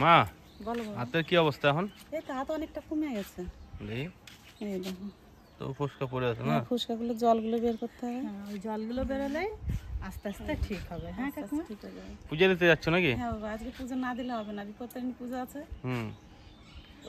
মা বলো বাবা। হাতের কি অবস্থা এখন? এই তো হাত অনেকটা কমে গেছে। দেখি এই দেখো তো ফুসকা পড়ে আছে না? ফুসকাগুলো জলগুলো বের করতে হবে। হ্যাঁ, ওই জলগুলো বেরোলে আস্তে আস্তে ঠিক হবে। হ্যাঁ আস্তে কাকিমা? আস্তে ঠিক হয়ে যাবে। পূজা দিতে যাচ্ছ নাকি? হ্যাঁ বাবা, আজকে পুজো না দিলে হবে না, বিপত্তারিণী পুজো আছে। হুম।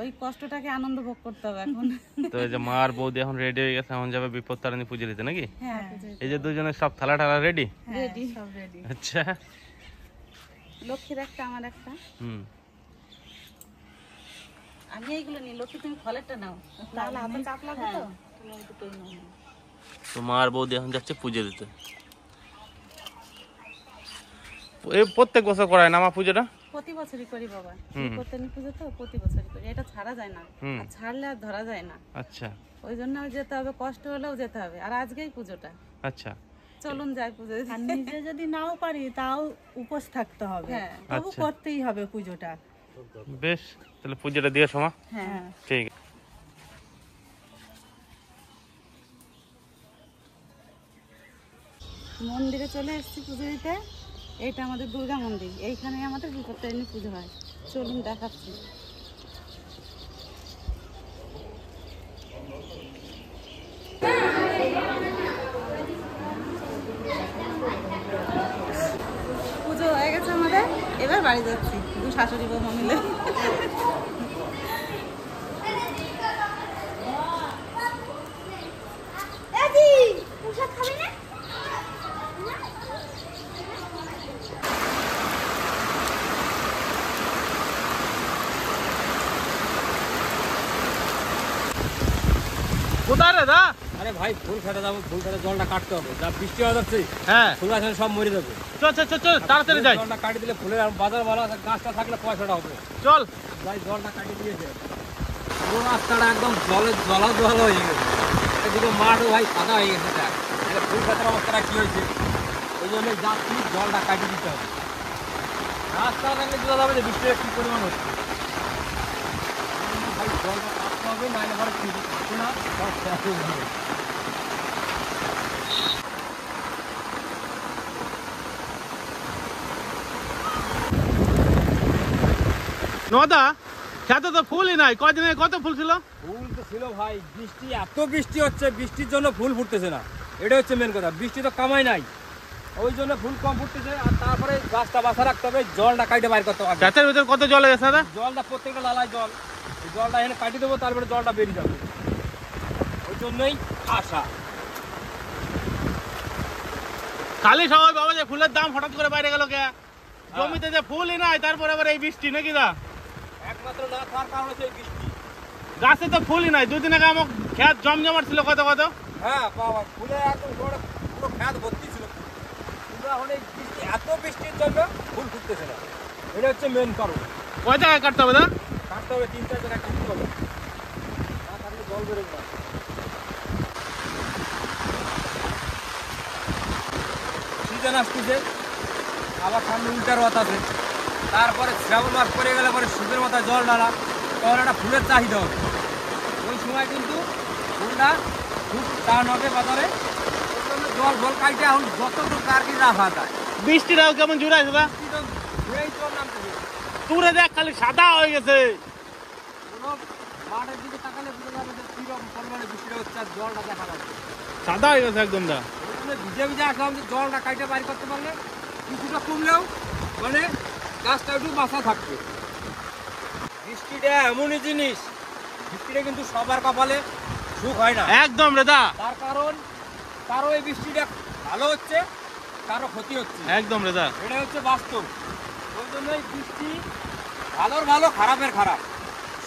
ওই কষ্টটাকে আনন্দ ভোগ করতে হবে এখন। তো এই যে মা আর বৌদি এখন রেডি হয়ে গেছে, এখন যাবে বিপত্তারিণী পুজো দিতে নাকি? হ্যাঁ পুজো এই যে দুজনের সব থালা টালা রেডি? হ্যাঁ, রেডি। সব রেডি। আচ্ছা। লক্ষ্মীর একটা আমার একটা। হুম। আমি এইগুলো নিই, লক্ষ্মী তুমি ফলেরটা নাও, তাহলে হাতে চাপ লাগবে তো। তুমি ওই দুটোই নাও। তো মা আর বৌদি এখন যাচ্ছে পুজো দিতে। এই প্রত্যেক বছর করায় না মা পুজোটা? প্রতি বছরই করি বাবা, বিপত্তারিণী পুজো তো প্রতি বছরই করি, এটা ছাড়া যায় না। আর ছাড়লে আর ধরা যায় না। আচ্ছা ওই জন্য যেতে হবে, কষ্ট হলেও যেতে হবে। আর আজকেই পুজোটা, আচ্ছা চলুন যাই পুজো দিতে। আর নিজে যদি নাও পারি তাও উপোস থাকতে হবে। হ্যাঁ। তবু আচ্ছা। করতেই হবে পুজোটা। বেশ, তাহলে পুজোটা দিয়ে সমা। হ্যাঁ ঠিক। মন্দিরে চলে এসেছি পুজো দিতে। এইটা আমাদের দুর্গা মন্দির, এইখানে আমাদের বিপত্তারিণী পুজো হয়। চলুন দেখাচ্ছি। পুজো হয়ে গেছে আমাদের, এবার বাড়ি যাচ্ছি দু শাশুড়ি বৌমা মিলে। কোথায় রে দা? আরে ভাই ফুল খেতে যাবো, ফুল খেতে জলটা কাটতে হবে, যা বৃষ্টি হয়ে যাচ্ছে হ্যাঁ ফুল আসলে সব মরে যাবে। চল চল চল চল, তাড়াতাড়ি যাই। জলটা কাটি দিলে ফুলের আর বাজার ভালো আছে, গাছটা থাকলে পয়সাটা হবে। চল। ভাই জলটা কাটি দিয়েছে, পুরো রাস্তাটা একদম জল হয়ে গেছে। এদিকে মাঠও ভাই সাদা হয়ে গেছে। তাহলে ফুল খেতের অবস্থাটা কি হয়েছে, ওই জন্য যাচ্ছি জলটা কাটি দিতে হবে। রাস্তা থাকলে বোঝা যাবে যে বৃষ্টির কি পরিমাণ হচ্ছে। ভাই জলটা কাটতে হবে, নাহলে পরে কি থাকবে না, সব শেষ হয়ে যাবে। নদা খেতে তো ফুলই নাই, কয়দিনে কত ফুল ছিল? ফুল তো ছিল ভাই, বৃষ্টি এত বৃষ্টি হচ্ছে, বৃষ্টির জন্য ফুল ফুটতেছে না। এটা হচ্ছে মেন কথা, বৃষ্টি তো কামাই নাই, ওই জন্য ফুল কম ফুটতেছে। আর তারপরে গাছটা বাঁচা রাখতে হবে, জলটা কাটে বাইর করতে হবে। গাছের ভিতরে কত জল গেছে দাদা? জলটা প্রত্যেকটা লালায় জল, এই জলটা এখানে কাটি দেবো, তারপরে জলটা বেরিয়ে যাবে। ওই জন্যই আশা। খালি সবাই বাবা যে ফুলের দাম হঠাৎ করে বাইরে গেল কে? জমিতে যে ফুলই নাই, তারপরে আবার এই বৃষ্টি নাকি দা? একমাত্র না খাওয়ার কারণ হচ্ছে এই বৃষ্টি। গাছে তো ফুলই নাই, দুদিন আগে আমার খেত জমজমাট ছিল কত কত। হ্যাঁ বাবা, ফুলে একদম পুরো খেত ভর্তি ছিল। কিন্তু এখন এই বৃষ্টি, এত বৃষ্টির জন্য ফুল ফুটতেছে না, এটা হচ্ছে মেন কারণ। কয় জায়গায় কাটতে হবে দা? কাটতে হবে 3-4 জায়গায় কাটতে হবে, না কাটলে জল বেরোবে না। সিজন আসতেছে, আবার সামনে উল্টার রথ আছে, তারপরে শ্রাবণ মাস পরে গেলে পরে শীতের মাথায় জল ঢালা, তখন একটা ফুলের চাহিদা হবে। ওই সময় কিন্তু ফুলটা খুব টান হবে বাজারে। ওই জন্য জল ফল কাটতে এখন যতটুকু আর কি রাখা যায়। বৃষ্টিটাও কেমন জুড়াইছে দা? বৃষ্টি তো ঘুরেই জল নামতেছে। তুরে দেখ খালি সাদা হয়ে গেছে। কোনো মাঠের দিকে তাকালে বুঝা যাবে যে কিরকম পরিমাণে বৃষ্টিটা হচ্ছে, আর জলটা দেখা যাচ্ছে। সাদা হয়ে গেছে একদম দা। ওই জন্য ভিজে ভিজে আসলাম যে জলটা কাটে বাইর করতে পারলে কিছুটা কমলেও মানে গাছটা একটু বাঁচা থাকবে। বৃষ্টিটা এমনই জিনিস, বৃষ্টিটা কিন্তু সবার কপালে সুখ হয় না। একদম রে দা। তার কারণ কারো এই বৃষ্টিটা ভালো হচ্ছে, কারো ক্ষতি হচ্ছে, একদম রে দা। এটা হচ্ছে বাস্তব। ওই জন্যই বৃষ্টি ভালোর ভালো, খারাপের খারাপ।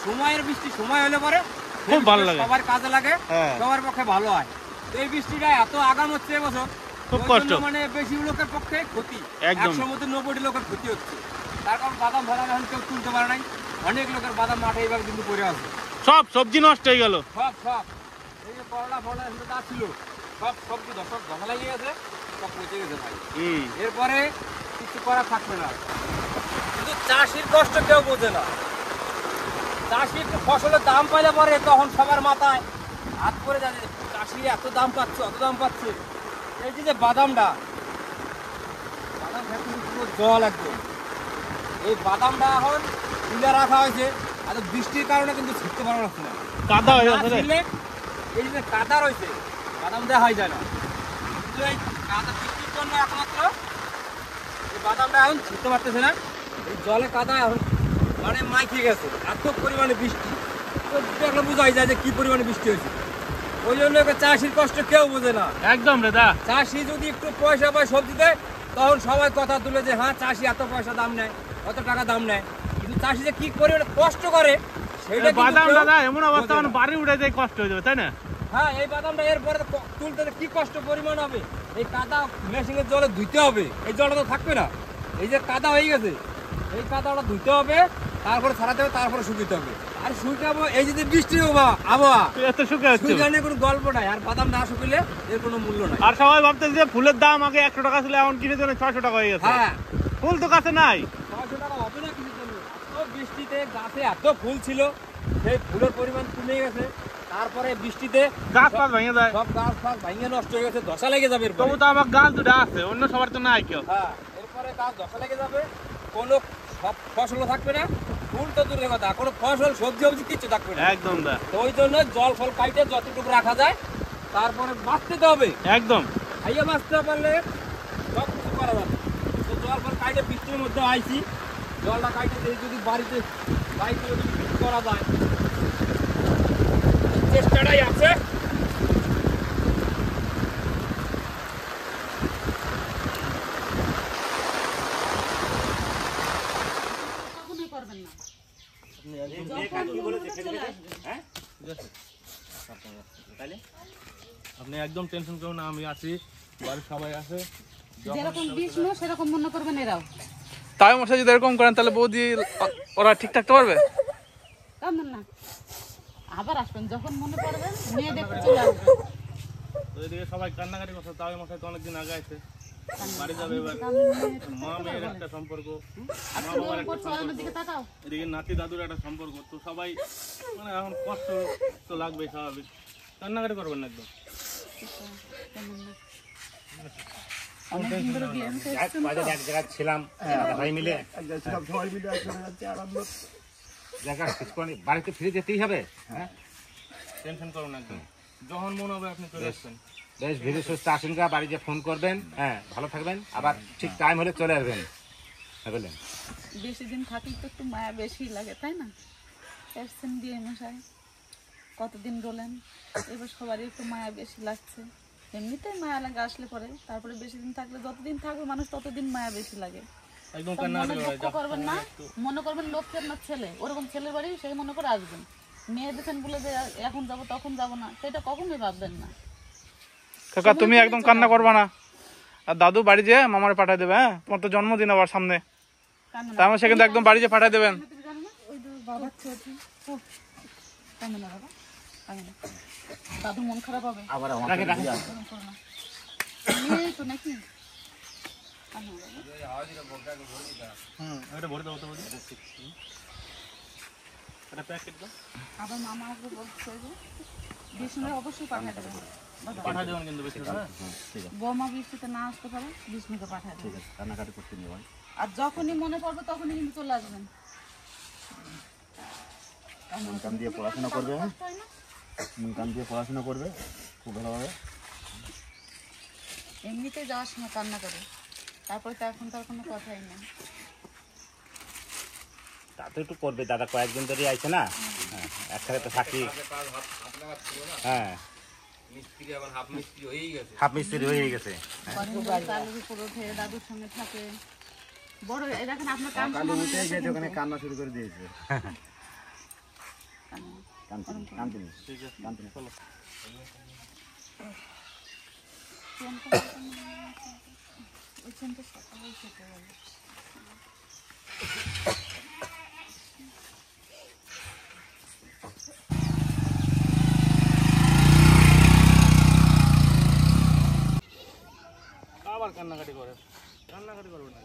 সময়ের বৃষ্টি সময় হলে পরে খুব ভালো লাগে, সবার কাজে লাগে, হ্যাঁ। সবার পক্ষে ভালো হয়। তো এই বৃষ্টিটা এত আগাম হচ্ছে এবছর, খুব ওই কষ্ট। জন্য মানে বেশি লোকের পক্ষে ক্ষতি, একদম। 100 মধ্যে 90 লোকের ক্ষতি হচ্ছে। তার কারণ বাদাম ভাড়া এখন কেউ তুলতে পারে নাই, অনেক লোকের বাদাম মাঠে এইভাবে কিন্তু পড়ে আছে। সব সবজি নষ্ট হয়ে গেল। সব এই যে করলা ফলা এগুলো যা ছিল সব সবজি সব জমা লাগিয়ে গেছে, সব পচে গেছে ভাই। এরপরে কিছু করা থাকবে না। কিন্তু চাষির কষ্ট কেউ বোঝে না। চাষির ফসলের দাম পাইলে পরে তখন সবার মাথায় হাত করে যাচ্ছে, চাষি এত দাম পাচ্ছে, অত দাম পাচ্ছে। এই যে বাদামটা, বাদাম খেতে পুরো জল একদম। এই বাদামটা এখন তুলে রাখা হয়েছে, আর বৃষ্টির কারণে কিন্তু ছিটতে পারবো না। কাদা হয়ে গেছে রে। ছিললে এই যে কাদা রয়েছে, বাদাম দেওয়া হয় যায় না, কিন্তু এই কাদা বৃষ্টির জন্য একমাত্র এই বাদামটা এখন ছিটতে পারতেছে না। এই জলে কাদা এখন মানে মাইকে গেছে, এত পরিমাণে বৃষ্টি, তো দেখলে বোঝাই যায় যে কি পরিমাণে বৃষ্টি হয়েছে। ওই জন্য চাষির কষ্ট কেউ বোঝে না। একদম রে দা। চাষি যদি একটু পয়সা পায় সবজিতে, তখন সবাই কথা তুলে যে হ্যাঁ চাষি এত পয়সা দাম নেয়, কত টাকা দাম নেয়, কিন্তু চাষি যে কি পরিমাণে কষ্ট করে সেটা কিন্তু বাদাম কেউ দাদা এমন অবস্থা বোঝে মানে না। বাড়ি উঠে যায়, কষ্ট হয়ে যাবে তাই না? হ্যাঁ, এই বাদামটা এরপরে তুলতে কি কষ্ট পরিমাণ হবে, এই কাদা মেশিনের জলে ধুইতে হবে, এই জলটা তো থাকবে না। এই যে কাদা হয়ে গেছে, এই কাদাটা ধুইতে হবে, তারপরে ছাড়াতে হবে, তারপরে শুকিতে হবে। আর শুকাবো এই যদি বৃষ্টির আবহাওয়া, এত শুকে যাচ্ছে। শুকানোর কোনো গল্প নাই। আর বাদাম না শুকিলে এর কোনো মূল্য নাই। আর সবাই ভাবতেছে যে ফুলের দাম আগে 100 টাকা ছিল, এখন কিনে জন্য 600 টাকা হয়ে গেছে। হ্যাঁ, ফুল তো কাছে নাই। 600 টাকা হবে না কিছু জন্য। এত বৃষ্টিতে গাছে এত ফুল ছিল, সেই ফুলের পরিমাণ কমে গেছে। তারপরে বৃষ্টিতে গাছ পাত ভেঙে যায়। সব গাছ ফাছ ভেঙে নষ্ট হয়ে গেছে, ধসা লেগে যাবে এরপরে। তবু তো আমার গাছ দুটা আছে, অন্য সবার তো নাই কেউ। হ্যাঁ, এরপরে গাছ ধসা লেগে যাবে, কোনো সব ফসলও থাকবে না, ফুল তো দূরের কথা, কোনো ফসল সবজি কিছু থাকবে না। একদম দা। তো ওই জন্য জল ফল কাইটে যতটুকু রাখা যায় তারপরে বাঁচতে হবে। একদম। খাইয়ে বাঁচতে পারলে সব কিছু করা যাবে। তো জল ফল কাইটে বৃষ্টির মধ্যে আইছি, জলটা কাইটে দিয়ে যদি বাড়িতে যদি বৃষ্টি করা যায়, চেষ্টাটাই আছে। কখনোই করবেন না। আপনি একদম টেনশন করুন না, আমি আছি, বাড়ির সবাই আছে। যেরকম বিষ্ণু সেরকম মনে করবেন এরাও। তাই মশাই যদি এরকম করেন তাহলে বৌদি ওরা ঠিক থাকতে পারবে? কাঁদেন না, আবার আসবেন যখন মনে পড়বেন, মেয়ে দেখতে চলে আসবেন। তো এদিকে সবাই কান্নাকাটি করছে, তাও মশাই তো অনেকদিন আগে আছে, বাড়ি যাবে এবার। মা মেয়ের একটা সম্পর্ক, মা বাবার একটা সম্পর্ক, দিকে তাকাও। এদিকে নাতি দাদুর একটা সম্পর্ক, তো সবাই মানে এখন কষ্ট তো লাগবেই, স্বাভাবিক। কান্নাকাটি করবেন না একদম। এক জায়গায় ছিলাম সবাই মিলে, বাড়িতে ফিরে যেতেই হবে। হ্যাঁ, টেনশন করুন না একদম, যখন মনে হবে আপনি চলে আসবেন। বেশ ধীরে সুস্থ আসুন, বাড়িতে ফোন করবেন। হ্যাঁ, ভালো থাকবেন, আবার ঠিক টাইম হলে চলে আসবেন। বললেন বেশি দিন থাকলে তো একটু মায়া বেশি লাগে, তাই না? এসছেন দিয়ে মশাই, কতদিন রলেন, এবার সবারই একটু মায়া বেশি লাগছে। এমনিতেই মায়া লাগে আসলে পরে, তারপরে বেশি দিন থাকলে, যতদিন থাকবে মানুষ ততদিন মায়া বেশি লাগে। একদম মনে কান্নাকাটি দুঃখ করবেন না, মনে করবেন লোকের না ছেলে, ওরকম ছেলের বাড়ি সেই মনে করে আসবেন। মেয়ে দেখেন বলে যে এখন যাব তখন যাব না, সেটা কখনোই ভাববেন না। কাকা তুমি একদম কান্না করবা না, আর দাদু বাড়ি যেয়ে মামারে পাঠাই দেবে। হ্যাঁ, তোমার তো জন্মদিন আবার সামনে, তার মানে সে কিন্তু একদম বাড়ি যেয়ে পাঠাই দেবেন। তুমি জানো না ওই বাবার ছোট কাঁদে না বাবা, কাঁদে না, দাদু মন খারাপ হবে। এই তো নাকি এটা ভরে দাও তো, এটা প্যাকেট দাও, আবার মামা আসবে বলছে যে বিষ্ণুরে অবশ্যই পাঠিয়ে দেবেন। পাঠিয়ে দেবেন কিন্তু বেশি। হ্যাঁ, বৌমা বৃষ্টিতে না আসতে পারে, বিষ্ণুকে পাঠিয়ে দেবেন। কান্নাকাটি করতে নেবেন, আর যখনই মনে পড়বে তখনই কিন্তু চলে আসবেন। মন কান দিয়ে পড়াশোনা করবে, মন কান দিয়ে পড়াশোনা করবে খুব ভালোভাবে। এমনিতেই যাওয়ার সময় কান্না করে, তারপরে তো এখন তার কোনো কথাই নেই। তা তো একটু করবে, দাদা কয়েকদিন ধরে আইছে না। হ্যাঁ, একসাথে তো থাকি। হ্যাঁ, মিস্ত্রি আবার হাফ মিস্ত্রি হয়েই গেছে। হাফ মিস্ত্রি হয়ে গেছে। চালুর উপর ওঠে, দাদুর সঙ্গে থাকে, বড় এই দেখেন আপনার কান কালু উঠে গেছে, ওখানে কান্না শুরু করে দিয়েছে। কান্তিনি চলো। আবার কান্নাকাটি করে, কান্নাকাটি করবে না।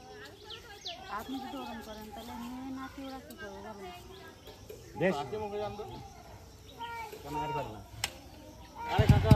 আপনি যদি ওরকম করেন তাহলে মেয়ে নাতি ওরা কি করবে বলেন? বেশ আজকে মুখে জানতো কান্নাকাটি করবে না। আরে কাকা